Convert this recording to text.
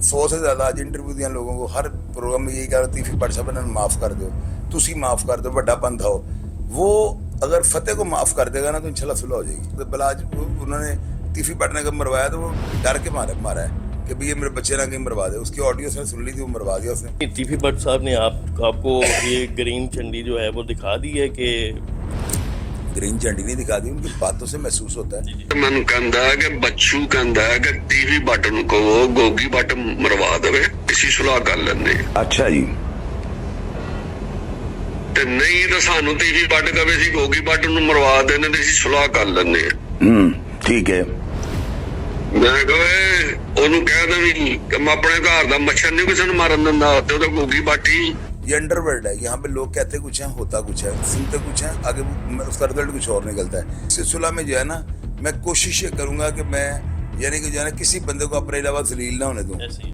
100 से ज़्यादा आज इंटरव्यू दिया लोगों को, हर प्रोग्राम में यही कह रहा तीफी भट्ट साहब इन्होंने माफ़ कर दो, तुसी माफ़ कर दो, बड़ा पंथ हो। वो अगर फतेह को माफ़ कर देगा ना तो इंशाल्लाह सुलह हो जाएगी। तो भला आज उन्होंने तीफी भट्ट ने कब मरवाया तो वो डर के मारा है कि भैया मेरे बच्चे ना कहीं मरवा दे। उसकी ऑडियो से सुन ली थी, वो मरवा दिया उसने। तीफी भट्ट साहब ने आपको ये ग्रीन झंडी जो है वो दिखा दी है कि ग्रीन झंडी नहीं दिखा दी, उनकी बातों से महसूस होता है। मैं कहता है कि बच्चू कहता है कि टीवी भट्ट को गोगी भट्ट मरवा देवे, इसी सुलह कर लेने। अच्छा जी। ते नहीं तो सानू टीवी भट्ट कवे सी गोगी भट्ट नु मरवा देने ते इसी सुलह कर लेने। ठीक है। मैं कहे ओनू कह दे भी कि मैं अपने घर दा मच्छर नहीं किसी नूं मारन दिंदा, ते ओदा गोगी भट्ट ही। ये अंडरवर्ल्ड है, यहाँ पे लोग कहते कुछ हैं, होता कुछ है, सुनते कुछ है, आगे उसका रिजल्ट कुछ और निकलता है। इस सुलह में जो है ना, मैं कोशिश ये करूंगा कि मैं यानी कि जो है ना किसी बंदे को अपने अलावा जलील ना होने दूं।